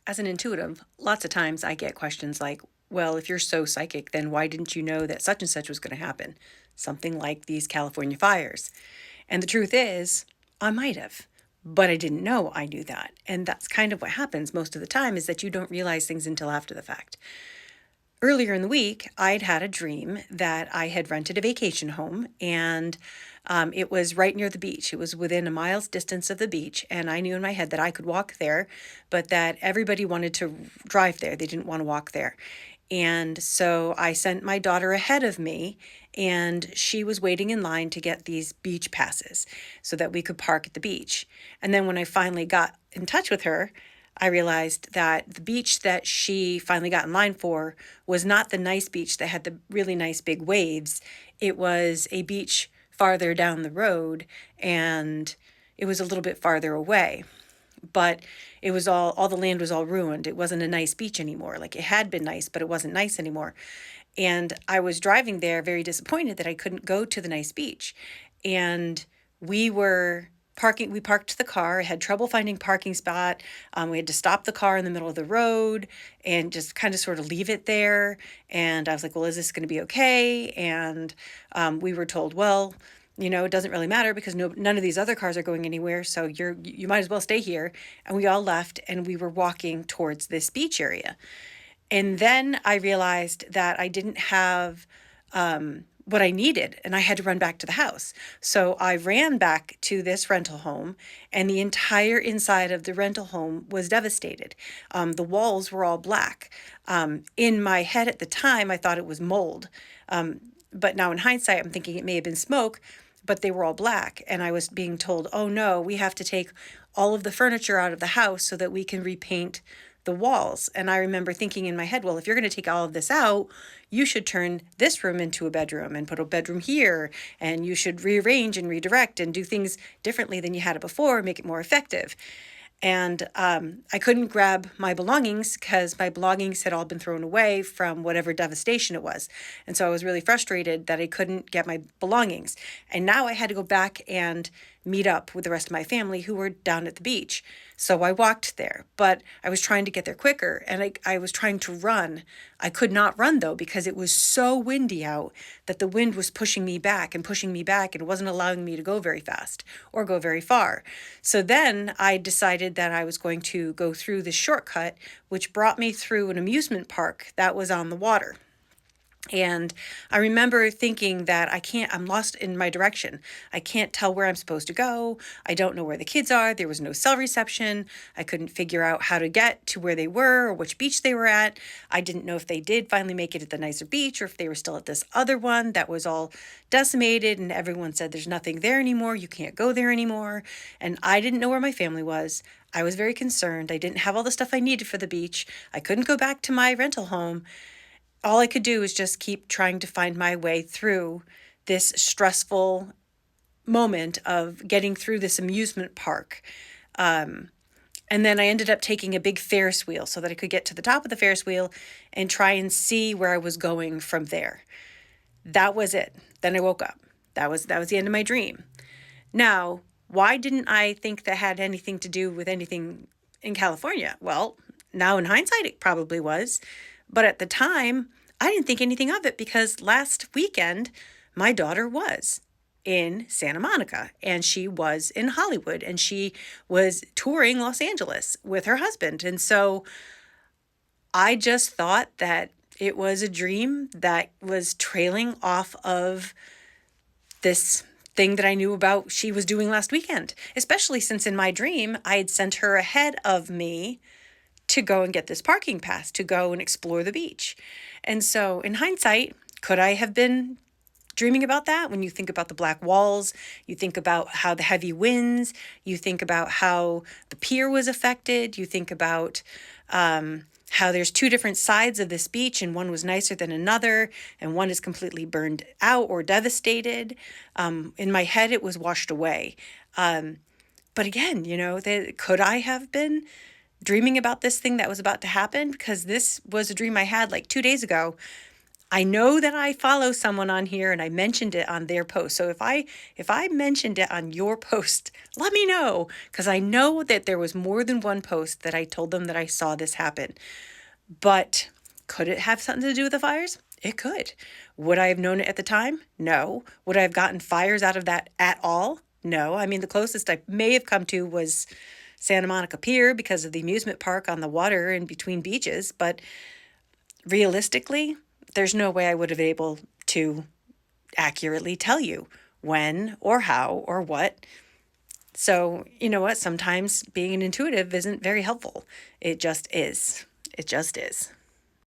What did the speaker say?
As an intuitive, lots of times I get questions like, well, if you're so psychic, then why didn't you know that such and such was going to happen? Something like these California fires. And the truth is, I might have, but I didn't know I knew that. And that's kind of what happens most of the time, is that you don't realize things until after the fact. Earlier in the week, I'd had a dream that I had rented a vacation home, and it was right near the beach. It was within a mile's distance of the beach, and I knew in my head that I could walk there, but that everybody wanted to drive there. They didn't want to walk there. And so I sent my daughter ahead of me, and she was waiting in line to get these beach passes so that we could park at the beach. And then when I finally got in touch with her, I realized that the beach that she finally got in line for was not the nice beach that had the really nice big waves. It was a beach farther down the road, and it was a little bit farther away. But it was all the land was all ruined. It wasn't a nice beach anymore. Like, it had been nice, but it wasn't nice anymore. And I was driving there very disappointed that I couldn't go to the nice beach. And we parked the car. I had trouble finding parking spot. We had to stop the car in the middle of the road and just kind of sort of leave it there. And I was like, well, is this going to be okay? And we were told, well, it doesn't really matter because none of these other cars are going anywhere. So you might as well stay here. And we all left, and we were walking towards this beach area. And then I realized that I didn't have what I needed, and I had to run back to the house. So I ran back to this rental home, and the entire inside of the rental home was devastated. The walls were all black. In my head at the time, I thought it was mold. But now in hindsight, I'm thinking it may have been smoke, but they were all black. And I was being told, oh no, we have to take all of the furniture out of the house so that we can repaint the walls. And I remember thinking in my head, well, if you're going to take all of this out, you should turn this room into a bedroom and put a bedroom here. And you should rearrange and redirect and do things differently than you had it before, make it more effective. And I couldn't grab my belongings because my belongings had all been thrown away from whatever devastation it was. And so I was really frustrated that I couldn't get my belongings. And now I had to go back and meet up with the rest of my family who were down at the beach. So I walked there, but I was trying to get there quicker, and I was trying to run. I could not run though because it was so windy out that the wind was pushing me back and pushing me back and wasn't allowing me to go very fast or go very far. So then I decided that I was going to go through this shortcut, which brought me through an amusement park that was on the water. And I remember thinking that I'm lost in my direction. I can't tell where I'm supposed to go. I don't know where the kids are. There was no cell reception. I couldn't figure out how to get to where they were or which beach they were at. I didn't know if they did finally make it at the nicer beach or if they were still at this other one that was all decimated, and everyone said there's nothing there anymore. You can't go there anymore. And I didn't know where my family was. I was very concerned. I didn't have all the stuff I needed for the beach. I couldn't go back to my rental home. All I could do was just keep trying to find my way through this stressful moment of getting through this amusement park. And then I ended up taking a big Ferris wheel so that I could get to the top of the Ferris wheel and try and see where I was going from there. That was it. Then I woke up. That was the end of my dream. Now, why didn't I think that had anything to do with anything in California? Well, now in hindsight, it probably was. But at the time, I didn't think anything of it because last weekend, my daughter was in Santa Monica and she was in Hollywood and she was touring Los Angeles with her husband. And so I just thought that it was a dream that was trailing off of this thing that I knew about she was doing last weekend, especially since in my dream, I had sent her ahead of me to go and get this parking pass, to go and explore the beach. And so in hindsight, could I have been dreaming about that? When you think about the black walls, you think about how the heavy winds, you think about how the pier was affected, you think about how there's two different sides of this beach and one was nicer than another and one is completely burned out or devastated. In my head, it was washed away. But again, could I have been dreaming about this thing that was about to happen? Because this was a dream I had like 2 days ago. I know that I follow someone on here and I mentioned it on their post. So if I mentioned it on your post, let me know, because I know that there was more than one post that I told them that I saw this happen. But could it have something to do with the fires? It could. Would I have known it at the time? No. Would I have gotten fires out of that at all? No. I mean, the closest I may have come to was Santa Monica Pier because of the amusement park on the water in between beaches. But realistically, there's no way I would have been able to accurately tell you when or how or what. So, you know what? Sometimes being an intuitive isn't very helpful. It just is. It just is.